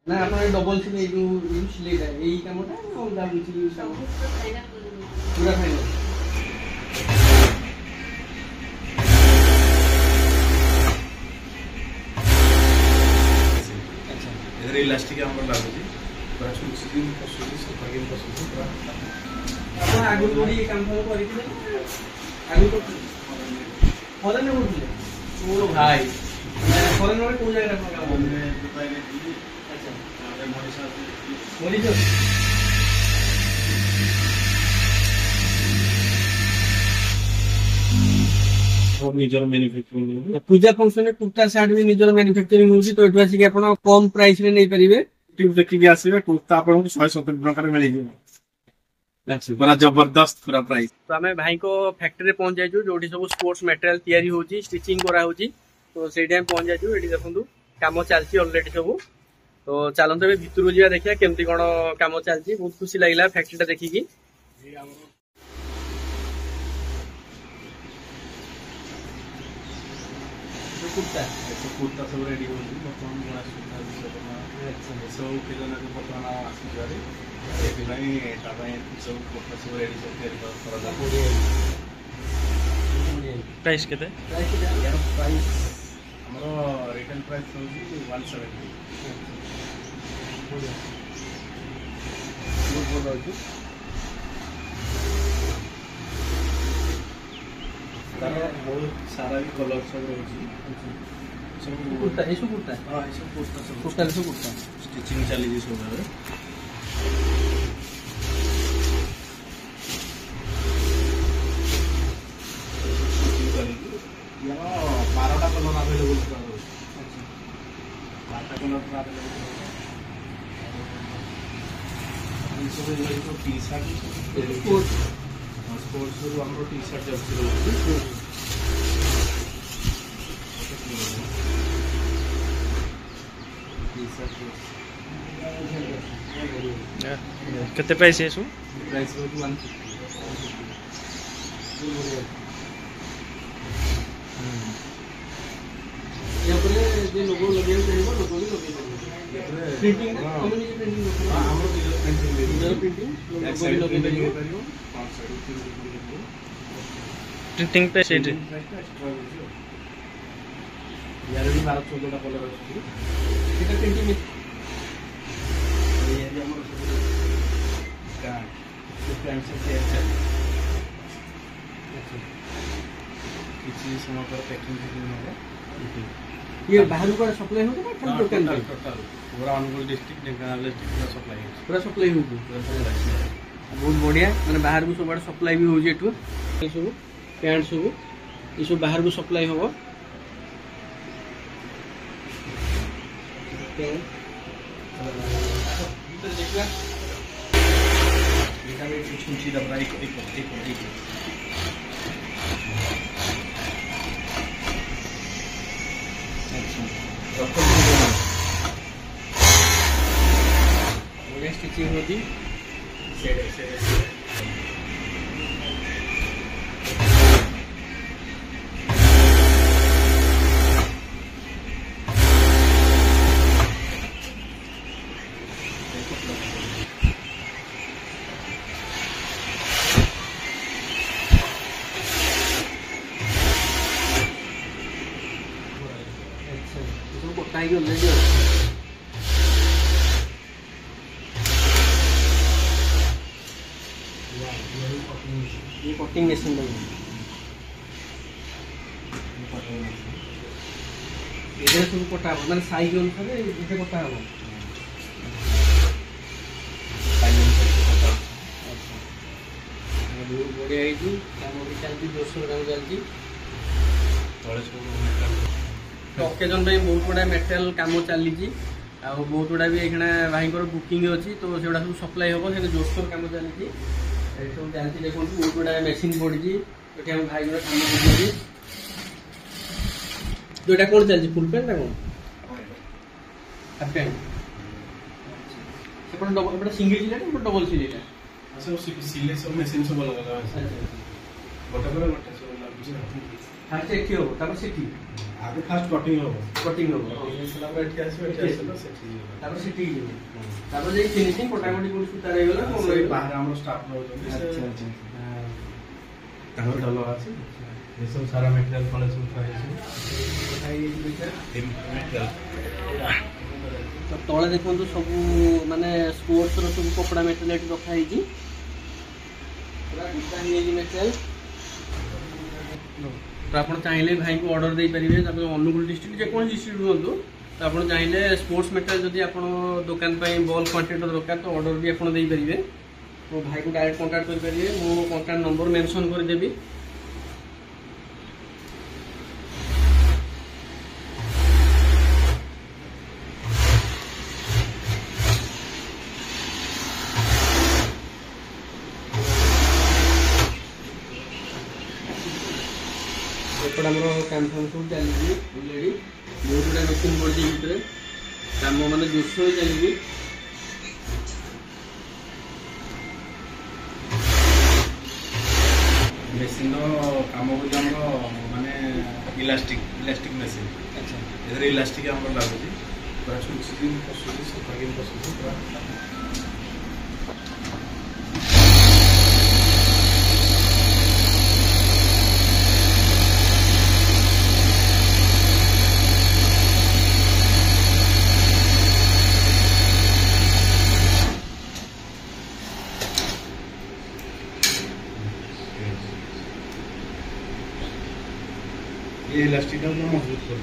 ना आपण डबल सिले जो सिलेटा एई कामटा अलगा बुझी सब पूरा फाइनल अच्छा इधर इलास्टिक हमर लागो छी पूरा सुसिन पसुली सफागिन पसुली पूरा आपण आगु जोडी काम फल करि दिले आगु तो फॉरेन में बोलले ओ भाई फॉरेन में कोन जगह काम काम में दुबई में थी अच्छा मॉरिशस और निजर मैन्युफैक्चरिंग पूजा फंक्शन में कुर्ता शर्ट भी निजर मैन्युफैक्चरिंग होची तो एठवा से आपण कम प्राइस रे नै परिबे टिप देखि आसीबे कुर्ता आपण 170 टका रे मिली जे बड़ा जबरदस्त पूरा प्राइस तो हमें भाई को फैक्ट्री पहुंच जाइछु जोडी सब स्पोर्ट्स मटेरियल तयारी होची स्टिचिंग करा होची तो से टाइम पहुंच जाइछु एठी देखंतु काम चलची ऑलरेडी सब तो चलंत बे भितरु जिया देखिया केमती कोन काम चलची बहुत खुशी लागिला फैक्ट्रीटा देखि की कुर्ता सब रेडी होची बर्तमान बड़ा सुविधा विश्वकर्मा सब केजना के बर्तमान आसी जारे एति भाई ताबे सब कुर्ता सब रेडी सब तयारी करा प्राइस केते यार प्राइस हमरो रिटेल प्राइस होची 170 बहुत होची तारो बहुत सारा भी कलर सब होची सब कुर्ता ऐसो कुर्ता हां ऐसो कुर्ता सब कुर्ता स्टिचिंग चली जी सब रे यार 12 टा कलर अवेलेबल है अच्छा 12 टा कलर अवेलेबल है सब टी शर्ट स्पोर्ट्स जो हमरो टी शर्ट जर्सी केते प्राइस है सु प्राइस हो 150 यहाँ पर जे लोगो लगे चाहिए लोगो भी लगे प्रिंटिंग कम्युनिटी प्रिंटिंग हां हमरो प्रिंटिंग प्रिंटिंग लोगो भी लगे चाहिए प्रिंटिंग पे सेट यार भी 12-14 टा कलर अछि এটা প্রিন্টিং ये एरिया हमरो का प्लान से अच्छा किसी समय पर पैकिंग होगा ये बाहर को सप्लाई होगा ना खाली दुकान में टोटल पूरा अनुगुल डिस्ट्रिक्ट ढेंकानाल डिस्ट्रिक्ट पूरा सप्लाई है पूरा सप्लाई होगी बहुत बढ़िया माने बाहर को सब सप्लाई भी होजे एठू ये सब पैंट सब ये सब बाहर को सप्लाई होगा छुंची दबरा एक स्टिचिंग होती ये कटिंग मशीन लगे ये सब कटा माने साइज अनुसार ये कटा हो बढ़िया है चलती 200 ग्राम चलती ओकेजन बहुत गुड़ा मेटेरियल कम चली बहुत गुड़ा भी ये भाई बुकिंग अच्छी तो से सब सप्लाई हम से जोरसोर कम चली सब चलती देखो बहुत गुड़ा मेसीन पड़ी ये भाई कम कर कौन चलती फुल पैंट कौन half pant single Ciliata double Ciliata सब सिले सब मशीन सब अलग अलग ଗୋଟେ ପରେ ଗୋଟେ ସବୁ ଲାଗୁଛି। ଫାଷ୍ଟ ଏଠି ହବ ତାପରେ ସେଠି ଆଗ ଫାଷ୍ଟ କଟିଂ ହବ। କଟିଂ ହବ ହେଲା ପରେ ଏଠି ଆସିବ, ଏଠି ଆସିବ ସେଠି ଯିବ, ତାପରେ ସେଠି ଯିବ, ତାପରେ ଯାଇ ଫିନିସିଂ କଟାକଟି କୋଉଠି ସୂତା ହେଇଗଲା ସେଇ ବାହାରେ ଆମର ଷ୍ଟାଫ ରହୁଛନ୍ତି। ତାଙ୍କର ଭଲ ଅଛି ଏସବୁ ସାରା ମେଟେରିଆଲ ତଳେ ସବୁ ଥୁଆ ହେଇଛି। ତଳେ ଦେଖନ୍ତୁ ସବୁ ମାନେ ସ୍ପୋର୍ଟସର ସବୁ କପଡ଼ା ମେଟେରିଆଲ ଏଠି ରଖା ହେଇଛି, ପୁରା ଡିଜାଇନ ହେଇଛି ମେଟେରିଆଲ। ତ ଆପଣ ଚାହିଁଲେ ଭାଇଙ୍କୁ ଅର୍ଡର ଦେଇପାରିବେ। ତାପରେ ଅନୁଗୁଳ ଡିଷ୍ଟ୍ରିକ୍ଟ ଯେକୌଣସି ଡିଷ୍ଟ୍ରିକ୍ଟ ରୁହନ୍ତୁ, ତ ଆପଣ ଚାହିଁଲେ ସ୍ପୋର୍ଟସ ମେଟେରିଆଲ ଯଦି ଆପଣ ଦୋକାନ ପାଇଁ ବଲ୍କ କ୍ୱାଣ୍ଟିଟିର ଦରକାର ତ ଅର୍ଡର ବି ଆପଣ ଦେଇପାରିବେ। ମୋ ଭାଇକୁ ଡାଇରେକ୍ଟ କଣ୍ଟାକ୍ଟ କରିପାରିବେ, ମୁଁ କଣ୍ଟାକ୍ଟ ନମ୍ବର ମେନସନ୍ କରିଦେବି। एपटे आम काम फाम सब चली अलरेडी बहुत गुड़ा मेसीन पड़ी भितर कम मान जोरसोर चली। मेसीन काम कर माने इलास्टिक मेसीन। अच्छा इलास्टिक लगुच पूरा सुचिन पशुची सफाकिन पशुची पूरा ये इलास्टिक मजबूत कर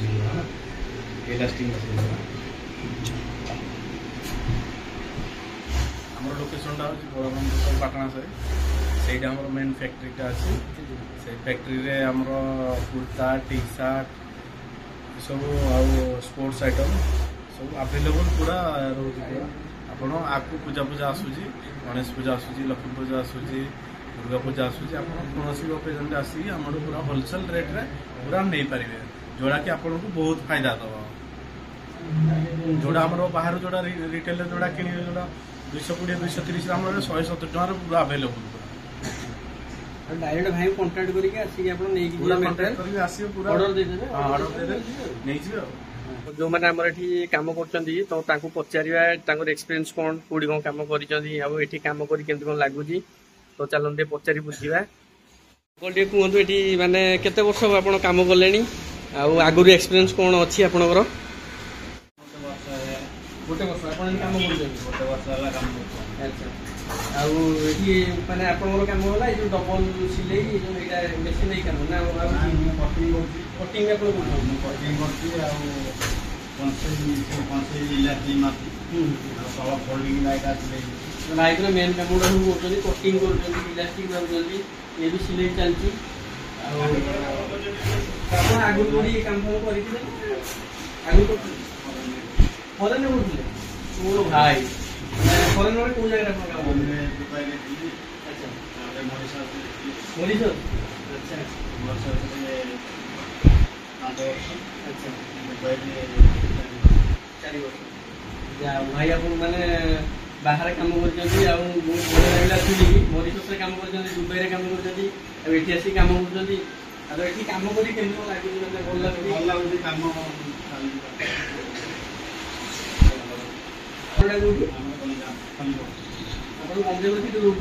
इलास्टिक मशीन आम लोकेशन टा बड़बंधर पाटना सारी से मेन फैक्ट्रीटा अच्छी से फैक्ट्री रे आमर कुर्ता टी सार्ट सब आउ स्पोर्ट्स आइटम सब अवेलेबल पूरा रोज आपण आगु पूजा पूजा आसूची गणेश पूजा आसूची लक्ष्मी पूजा आसूची दुर्गा पूजा आसूची आप कौन ओकेजन आसिक आम पूरा होलसेल रेट रे पूरा नहीं पारे जोड़ा कि आपको बहुत फायदा दब जोड़ा आम बाहर जोड़ा रिटेल जोड़ा कि जोड़ा 220 230 आम 170 टकर पूरा अवेलेबल डायरेक्ट भाई कांटेक्ट करके आसिक आपण नै कि पूरा कांटेक्ट करके आसियो पूरा ऑर्डर दे देबे। हां ऑर्डर दे दे नै जियो जो माने हमर एठी काम करचंदी तो तांको पचारिया तांकर एक्सपीरियंस कोन कोडी कोन काम करिचंदी आ एठी काम करी केमति कोन लागुजी तो चलन दे पचारि बुझिबा कोडी कुहंतु एठी माने केते वर्ष आपण काम करलेनी आ आगुर एक्सपीरियंस कोन अछि आपनकर गोटे वर्ष आपण काम करचंदी गोटे वर्ष वाला काम करचंदी। अच्छा आउ एठी माने आपनकर काम होला ए जो डबल सिलाई ए जो एटा मशीन ए काम ना कटिंग आपण कटिंग करती आ कौन से इलास्टिक मारती सब फोल्डिंग लाइट आछले लाइट रे मेन काम उडा होचंदी कटिंग करचंदी इलास्टिक मारचंदी ये भी सिलाई चलती आपण आगु कोडी काम करि आगु तो फॉरेन में बोलते ओ भाई फॉरेन में कोन जगह पर काम में दुबई में थी। अच्छा मॉरिशस अच्छा मॉरिशस में अच्छा दुबई में 4 वर्ष या भाई अपन माने बाहर काम करजंदी आ बहुत बढिया लागला सुनी मॉरिशस रे काम करजंदी दुबई रे काम करजंदी अब एठी आसी काम करजंदी आ एठी काम करी केनो लागि माने बोल लागुदी काम आपण बंदे बसी तो रूट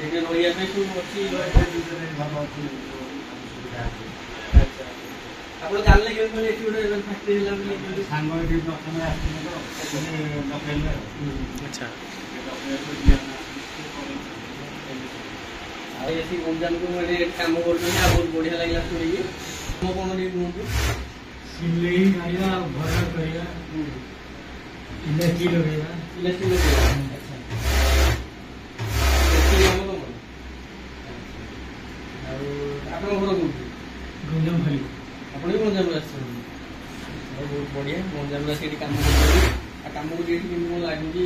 ये रोया पे तो अच्छी अच्छा आपण जानले के म्हणजे एठी उडे फॅक्टरी ला सांग एठी प्रथम आस्ती तो लोकल अच्छा आ एठी गंजाम को म्हणजे काम करतो ना बहुत बढ़िया लागला सुनी मो कोन दी नुंतु सिलाई आइला भरा करिया इलास्टिक लगेगा अच्छा एठी हम तो आपण घर को गंजाम खाली आपण भी गंजाम आछन बहुत बढ़िया गंजाम ला सेठी काम करतो आ काम को एठी किन लागुदी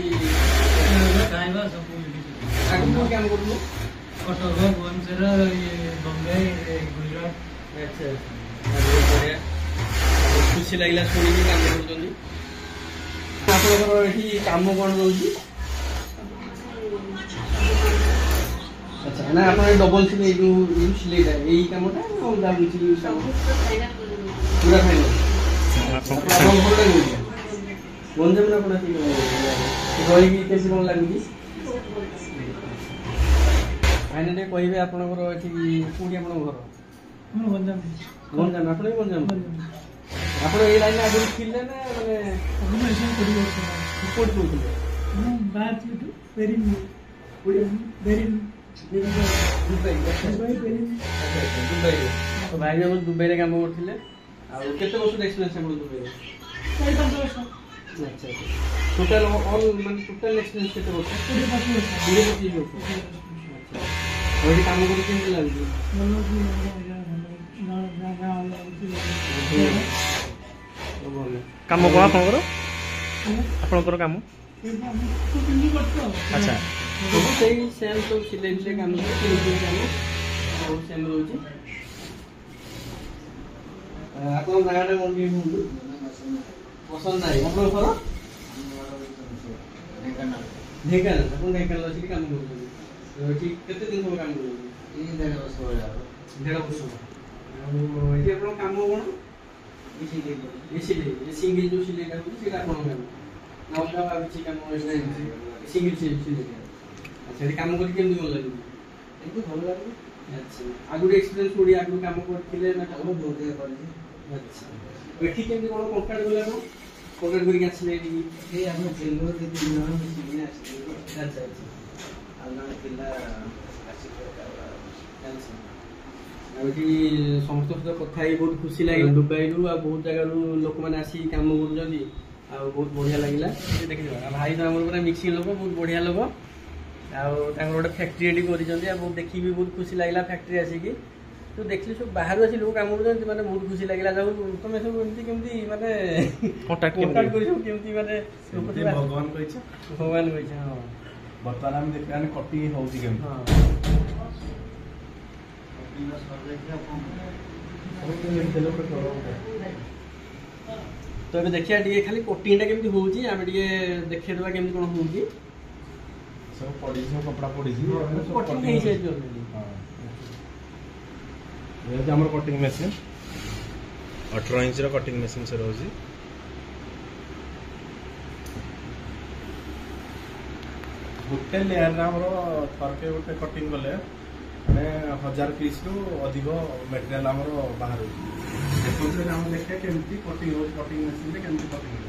काइबा सब आगु को काम करलो कटक भुवनेश्वर ये बॉम्बे गुजरात अच्छा बहुत बढ़िया खुशी लागला सुनी काम करछंदी आपनकर एठी काम कोन रहउची अच्छा ना ଆପଣ ଡବଲ ସିଲେଇ ଯୋଉ ସିଲେଇଟା ଏଇ କାମଟା ଆଉ ଅଲଗା କିଛି କାମ ପୁରା ଫାଇନାଲ ଆପଣ ଭଲ ଲାଗୁଛି ଗଞ୍ଜାମରେ ଆପଣ ରହିକି କେମିତି କ'ଣ ଲାଗୁଛି ଭାଇନା ଟିକେ କହିବେ ଆପଣଙ୍କର ଏଠି କୋଉଠି ଆପଣଙ୍କ ଘର ଗଞ୍ଜାମ ଆପଣ ବି ଗଞ୍ଜାମ ଆପଣ ଏଇ ଲାଇନରେ ଆଗରୁ ଥିଲେ ନା ମାନେ କୋଉଠି କହୁଥିଲେ ଭାଇ ଆମର ଦୁବାଇରେ କାମ କରୁଥିଲେ ଆଉ କେତେ ବର୍ଷ ଏକ୍ସପିରିଏନ୍ସ ଆପଣ ଦୁବାଇରେ 4-5 ବର୍ଷ ଆଚ୍ଛା ଟୋଟାଲ ଅଲ୍ ମାନେ ଟୋଟାଲ ଏକ୍ସପିରିଏନ୍ସ କେତେ ବର୍ଷ 20-25 ବର୍ଷ ଆଚ୍ଛା ଆଉ ଏଠି କାମ କରି କେମିତି ଲାଗୁଛି କାମ କ'ଣ ଆପଣଙ୍କର କାମ ଆଚ୍ଛା ସବୁ ସେଇ ସେମ୍ ସବୁ ସିଲେଇ ବିଷୟ କାମ କାମ ଆଉ ସେମ୍ ରହୁଛି ଆପଣଙ୍କ ନାଁଟା କ'ଣ ଟିକେ କୁହନ୍ତୁ ପସନ୍ଦ ନାହିଁ ଆପଣଙ୍କ ଘର ଢେଙ୍କାନାଳ ଆପଣ ଢେଙ୍କାନାଳ ଆସିକି କାମ କରୁଛନ୍ତି ଏଠି କେତେ ଦିନ ହେବ କାମ କରୁଛନ୍ତି 1.5 ବର୍ଷ ଭଳିଆ 1.5 ବର୍ଷ ଆଉ ଏଠି ଆପଣଙ୍କ କାମ କ'ଣ ସିଙ୍ଗିଲ ଯେଉଁ ସିଲେଇଟା ହେଉଛି ସେଇଟା ଆପଣଙ୍କ କାମ ନା ଅଲଗା ଆଉ କିଛି କାମ ସିଙ୍ଗିଲ ସିଲେଇଟା ଆଚ୍ଛା ଏଠି କାମ କରି କେମିତି ଭଲ ଲାଗୁଛି ଏମିତି ଭଲ ଲାଗୁଛି ଆଚ୍ଛା ଆଗରୁ ଏକ୍ସପିରିଏନ୍ସ କୋଉଠି ଆଗରୁ କାମ କରିଥିଲେ ନା କାମ ବହୁତ କରିଛି ଆଚ୍ଛା ଏଠି କେମିତି କ'ଣ କଣ୍ଟାକ୍ଟ କଲେ ଆପଣ କଣ୍ଟାକ୍ଟ କରିକି ଆସିଲେ ଏଠିକି ଏଇ ଆମ ବେଙ୍ଗଲୋର 2-3 ଜଣ ମିଶିକି ଆସିଲେ ଆଚ୍ଛା ଆଚ୍ଛା ଆଉ ଜଣେ ପିଲା ଆସିଲେ ଆଚ୍ଛା ଆଉ ଏଠି ସମସ୍ତଙ୍କ ସହିତ କଥା ହେଇ ବହୁତ ଖୁସି ଲାଗିଲା ଦୁବାଇରୁ ଆଉ ବହୁତ ଜାଗାରୁ ଲୋକମାନେ ଆସିକି କାମ କରୁଛନ୍ତି ଆଉ ବହୁତ ବଢ଼ିଆ ଲାଗିଲା ଦେଖିଯିବା ଭାଇ ତ ଆମର ପୁରା ମିକ୍ସିଂ ଲୋକ ବହୁତ ବଢ଼ିଆ ଲୋକ ଆଉ ତାଙ୍କର ଗୋଟେ ଫ୍ୟାକ୍ଟ୍ରି ଏଠି କରିଛନ୍ତି ଆଉ ବହୁତ ଦେଖିକି ବି ବହୁତ ଖୁସି ଲାଗିଲା ଫ୍ୟାକ୍ଟ୍ରି ଆସିକି ତ ଦେଖିଲି ସବୁ ବାହାରୁ ଆସି ଲୋକ କାମ କରୁଛନ୍ତି ମାନେ ବହୁତ ଖୁସି ଲାଗିଲା ଯାଉ ତମେ ସବୁ ଏମିତି କେମିତି ମାନେ କଣ୍ଟାକ୍ଟ କରି ସବୁ କେମିତି ମାନେ ଭଗବାନ କହିଛ ହଁ ବର୍ତ୍ତମାନ ଆମେ ଦେଖିବା କଟିଂ ହେଉଛି କେମିତି ତ ଏବେ ଦେଖିବା ଟିକେ ଖାଲି କୋଟିଂଟା କେମିତି ହେଉଛି ଆମେ ଟିକେ ଦେଖେଇଦେବା କେମିତି କ'ଣ ହେଉଛି ସବୁ ପଡ଼ିଛି ସବୁ କପଡ଼ା ପଡ଼ିଛି କୋଟିଂ ହେଇଯାଇଛି ଅଲରେଡ଼ି ये आम cutting machine 18 inch cutting machine से रोज गोटे लेयर थरके गोटे कटिंग कले मैंने 1000 पीस रु अधिक मटेरियल आमर बाहर देखिए केमती कटिंग हो कटिंग मेसीन केमती कटिंग हो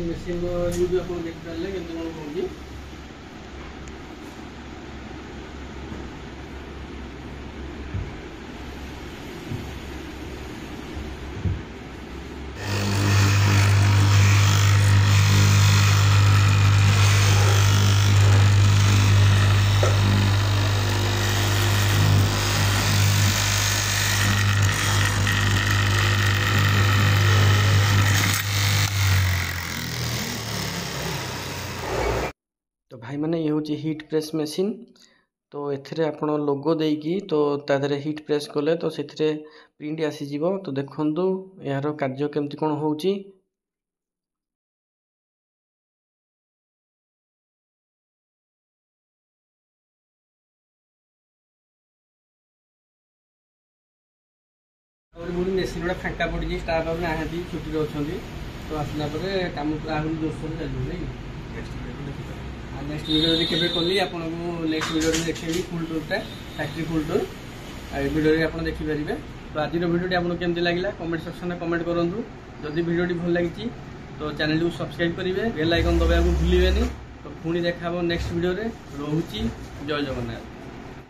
मेसीन यूज आप देखिए केमती कौन होगी तो भाई मैंने ये हूँ हिट प्रेस मेसीन तो एथिरे आपण लोगो देकी तो तादरे हिट प्रेस कले तो से प्रिंट आसीज तो देखु यार कार्य केमती कौन होची मेसीन गुड़ा फांका पड़ी स्टाफ अब नाहांती छुट्टी अच्छी तो आसला कम पूरा आहरी जोरसोर चलिए नहीं नेक्स्ट वीडियो जब केवे कली आपको नेक्स्ट वीडियो देखी फुल टूरटा फैक्ट्री फुल टूर वीडियो आप देखिपारे। तो आज वीडियो आपको केमती लगे कमेंट सेक्शन में कमेंट करूँ। जदि वीडियो भल लगी तो चैनल को सब्सक्राइब करेंगे, बेल आइकन दबाया भूलें। तो पुणी देखा नेक्स्ट वीडियो रे। रोची जय जगन्नाथ।